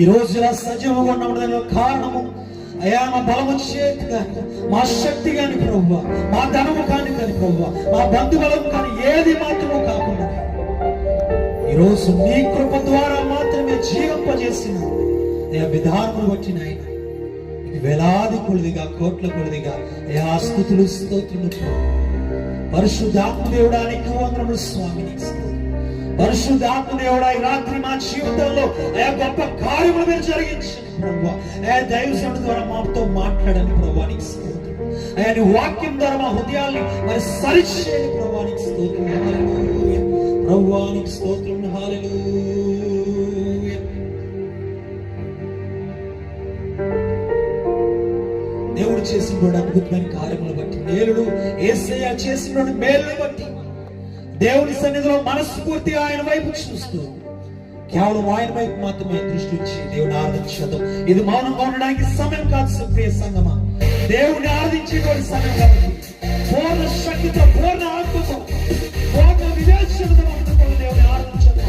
ఈ రోజు ఇలా సజీవంగా ఉన్నప్పుడు కారణము అయ్యా మా బలము చేతి కానీ, మా శక్తి కానీ ప్రభువా, మా ధనము కానీ ప్రభువా, మా బంధుబలము కానీ ఏది మాత్రము కాకుండా ఈరోజు నీ కృప ద్వారా మాత్రమే జీవింపజేసిన అయ్యా విధానము బట్టి నాయన వేలాది కొలదిగా, కోట్ల కొలదిగా అయ్యా స్తుతులు స్తోత్రములు. పరిశుద్ధాత్మ దేవుడానికి వందనములు స్వామి. పరిశుద్ధాత్మ దేవుడా ఈ రాత్రి మా జీవితంలో అయ్యా గొప్ప కార్యములు మీరు జరిగించండి ప్రభువా. అయ్యా దైవజనుడి ద్వారా మాతో మాట్లాడండి ప్రభువా, నీకు స్తోత్రం. అయ్యా నీ వాక్యం ద్వారా మా హృదయాల్ని మరి సరిచేయండి ప్రభువా, నీకు స్తోత్రం. హల్లెలూయా ప్రభువా, నీకు స్తోత్రం. హల్లెలూయా. దేవుడు చేసిన అద్భుతమైన కార్యములు బట్టి, మేలుడు యేసయ్య చేసిన మేలును బట్టి దేవుని సన్నిధిలో మనస్ఫూర్తిగా ఆయన వైపు చూస్తూ కేవలం ఆయన వైపు మాత్రమే దృష్టి ఉంచి దేవుని ఆరాధించడం. ఇది మౌనంగా ఉండడానికి సమయం కాదు ప్రియ సంగమా. దేవుని ఆరాధించేటువంటి సమయం కాబట్టి పూర్ణ శక్తితో, పూర్ణ ఆత్మతో, పూర్ణ వివేచనతో దేవుని ఆరాధించడం.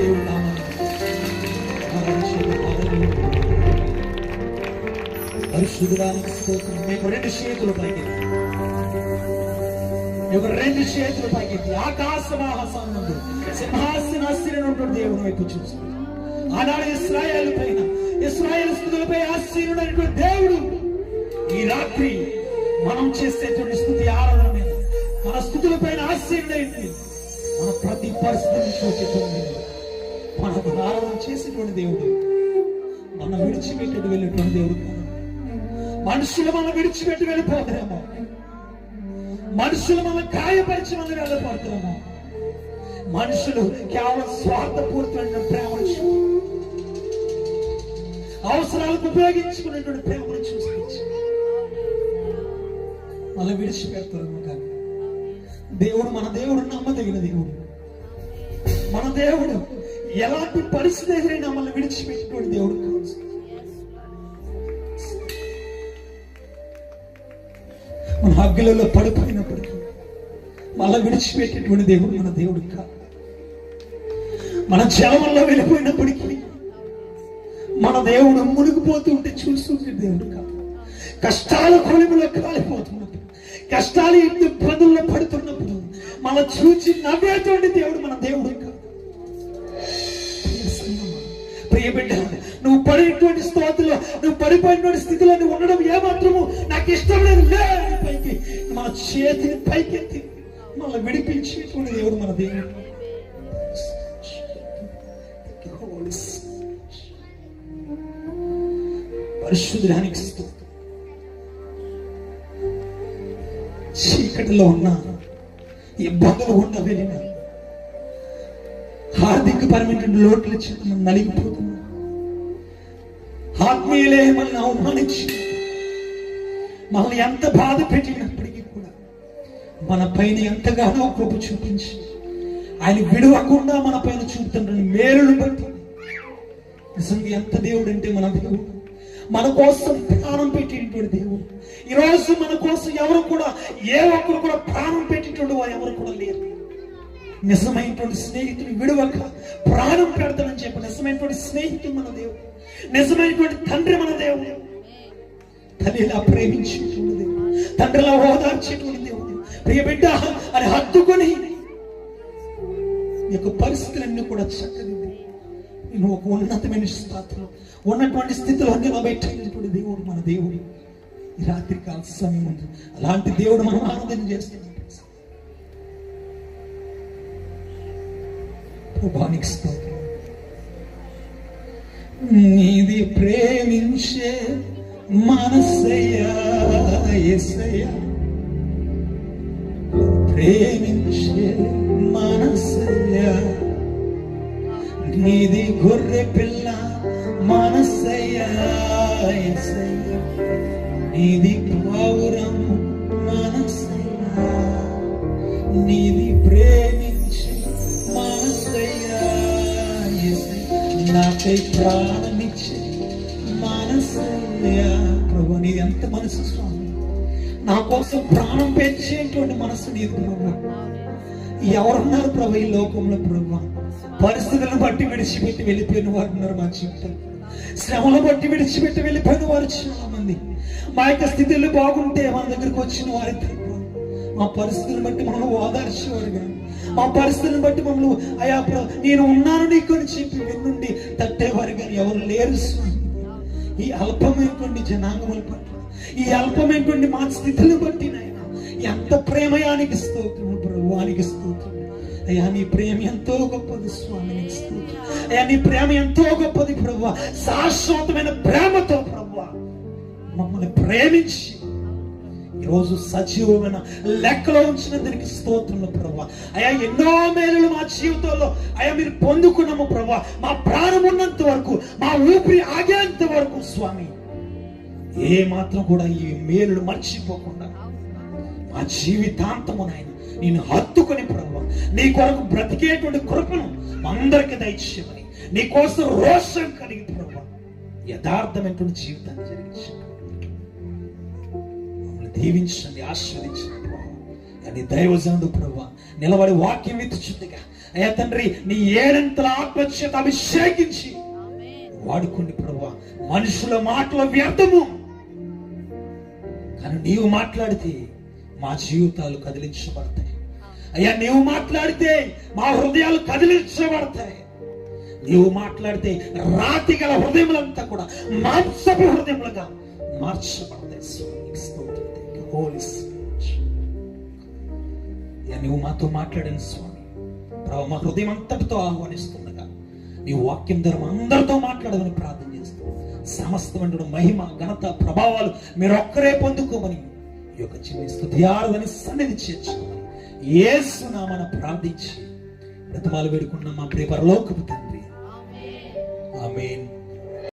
దేవుడు నామాన్ని పరిశుద్ధానికి స్తోత్రం. మీకు రెండు చేతులు పైకెత్తి, మీకు రెండు చేతులు పైకెత్తి ఆకాశవాహసం నుండి సింహాసనాశ్రయం దేవుని వైపు చూసి ఆనాడు ఇశ్రాయేలు పైన ఇశ్రాయేలు స్తుతులపై ఆశీనుడైనటువంటి దేవుడు ఈ రాత్రి మనం చేసేటువంటి స్తుతి ఆరాధన మీద మన స్తుతులపైన ఆశీనుడైంది. మన ప్రతి పరిస్థితిని చూసేటువంటి మనకు ఆరాధన చేసేటువంటి దేవుడు, మనం విడిచిపెట్టి వెళ్ళేటువంటి దేవుడు కాదు. మనుషులు మనం విడిచిపెట్టి వెళ్ళిపోతారేమో, మనుషులు మనం గాయపరిచి మనం వెళ్ళిపోతారేమో, మనుషులు కేవలం స్వార్థపూరితమైన ప్రేమను అవసరాలకు ఉపయోగించుకునేటువంటి ప్రేమను చూసి మళ్ళీ విడిచిపెడతారేమో. కానీ దేవుడు, మన దేవుడు నమ్మదగిన దేవుడు. మన దేవుడు ఎలాంటి పరిస్థితి ఎదురైనా మళ్ళీ విడిచిపెట్టినటువంటి దేవుడు కాదు. మన అగ్గిలలో పడిపోయినప్పటికీ మళ్ళీ విడిచిపెట్టేటువంటి దేవుడు మన దేవుడు కాదు. మన జలంలో వెళ్ళిపోయినప్పటికీ మన దేవుడు మునిగిపోతూ ఉంటే చూస్తుంటే దేవుడు కాదు. కష్టాల కొలిమిలో కాలిపోతున్నప్పుడు, కష్టాలు ఇబ్బందుల్లో పడుతున్నప్పుడు మన చూచి నవ్వేటువంటి దేవుడు మన దేవుడు కాదు. ప్రియ బిడ్డ, నువ్వు పడినటువంటి స్తోత్రంలో, నువ్వు పడిపోయినటువంటి స్థితిలో నువ్వు ఉండడం ఏమాత్రము నాకు ఇష్టం లేదు పైకి మన చేతిని పైకెత్తి మళ్ళీ విడిపించేటువంటి దేవుడు మన దేవుడు. పరిశుద్ధానికి స్తోత్రం. చీకటిలో ఉన్న ఇబ్బందులు ఉన్న వెళ్ళిన ఆర్థికపరమైనటువంటి లోట్లు వచ్చి మనం నలిగిపోతున్నాం. ఆత్మీయులే మనల్ని అవమానించి మనల్ని ఎంత బాధ పెట్టినప్పటికీ కూడా మన పైన ఎంతగానో కృప చూపించి ఆయన విడవకుండా మన పైన చూపుతున్న మేలును బట్టి నిజంగా ఎంత దేవుడు అంటే మన దేవుడు. మన కోసం ప్రాణం పెట్టేటువంటి దేవుడు. ఈరోజు మన కోసం ఎవరు కూడా, ఏ ఒక్కరు కూడా ప్రాణం పెట్టేటువంటి వారు ఎవరు కూడా లేరు. నిజమైనటువంటి స్నేహితుడు విడవక ప్రాణం పెడతానని చెప్పి నిజమైనటువంటి స్నేహితుడు మన దేవుడు, నిజమైనటువంటి తండ్రి మన దేవుడు. తల్లిలా ప్రేమించేటువంటి దేవుడు, తండ్రిలా ఓదార్చేటువంటి దేవుడు. ప్రియ బిడ్డ అని హత్తుకొని నీకు పరిస్థితులన్నీ కూడా చక్కదిద్ది నువ్వు ఒక ఉన్నతమైన స్థాయిలో ఉన్నటువంటి స్థితిలో నిలబెట్టేటువంటి దేవుడు మన దేవుడు. ఈ రాత్రి కాల సమయం ఉంది, అలాంటి దేవుడు మనం ఆరాధన చేస్తున్నాం. ప్రభానికి స్తోత్రం. నీది ప్రేమించే మనసయ్యా యేసయ్యా, ప్రేమించే మనసయ్యా, నీది గొర్రె పిల్ల మనసయ్యా యేసయ్యా, నీది పౌరం మనసయ్యా, నీది ప్రేమించే మనసయ్యా యేసయ్యా, నాకై ప్రాణమిచ్చే మనసయ్యా. ప్రభు నీది ఎంత మనసు స్వామి, నా కోసం ప్రాణం పెంచేటువంటి మనసు నీది ప్రభు. ఎవరున్నారు ప్రభు ఈ లోకంలో ప్రభు? పరిస్థితులను బట్టి విడిచిపెట్టి వెళ్ళిపోయిన వారు ఉన్నారు మా జీవితంలో. శ్రమను బట్టి విడిచిపెట్టి వెళ్ళిపోయిన వారు చాలా మంది. మా యొక్క స్థితిలో బాగుంటే మన దగ్గరకు వచ్చిన వారి మా పరిస్థితులను బట్టి మనల్ని ఓదార్చేవారు కానీ, మా పరిస్థితులను బట్టి మమ్మల్ని అయా నేను ఉన్నాను నీకు అని చెప్పి వెన్నుండి తట్టేవారు కానీ ఎవరు లేరు. ఈ అల్పమైనటువంటి జనాంగముల పట్ల, ఈ అల్పమైనటువంటి మా స్థితిని బట్టి నాయన ఎంత ప్రేమయానికి స్తోత్రము ప్రభువానికి స్తోత్రం. అయ్యా నీ ప్రేమ ఎంతో గొప్పది స్వామి, నీకు స్తోత్రం. అయ్యా నీ ప్రేమ ఎంతో గొప్పది ప్రభువా, శాశ్వతమైన ప్రేమతో ప్రభువా మమ్మల్ని ప్రేమించి ఈరోజు సజీవమైన లెక్కలో ఉంచిన దీనికి స్తోత్రములు ప్రభువా. అయ్యా ఎన్నో మేలులు మా జీవితంలో అయ్యా మీరు పొందుకున్నాము ప్రభువా. మా ప్రాణం ఉన్నంత వరకు, మా ఊపిరి ఆగేంత వరకు స్వామి ఏ మాత్రం కూడా ఈ మేలులు మర్చిపోకుండా మా జీవితాంతము నాయన నేను హత్తుకొని ప్రభువా నీ కొరకు బ్రతికేటువంటి కృపను అందరికి దయచేయమని, నీ కోసం రోషం కలిగి ప్రభువా యథార్థమైనటువంటి జీవితాన్ని జరిగించండి, మమ్మల్ని దీవించండి, ఆశీర్వదించండి. నీ దైవజనుడు ప్రభువా నిలబడి వాక్యం ఎత్తుచుండగా అయ్యా తండ్రి, నీ ఏడంతల ఆత్మచేత అభిషేకించి వాడుకోండి ప్రభువా. మనుషుల మాటల వ్యర్థము, కానీ నీవు మాట్లాడితే మా జీవితాలు కదిలించబడతాయి. అయ్యా నీవు మాట్లాడితే మా హృదయాలు కదిలించబడతాయి. నీవు మాట్లాడితే రాతి గల హృదయములంతా కూడా మాంసపు హృదయములుగా మార్చబడతాయి. నువ్వు మాతో మాట్లాడిన స్వామి ప్రభు, మా హృదయం అంతటితో ఆహ్వానిస్తుండగా నీ వాక్యం ధర్మ అందరితో మాట్లాడమని ప్రార్థన చేస్తూ, సమస్తమైన మహిమ ఘనత ప్రభావాలు మీరు ఒక్కరే పొందుకోమని ఈ యొక్క చిన్న స్తుతియాలని సన్నిధి చేర్చుకోమని యేసు నామమున ప్రార్థించి బ్రతమాలు వేడుకున్న మా ప్రియ పరలోకపు తండ్రి, ఆమేన్.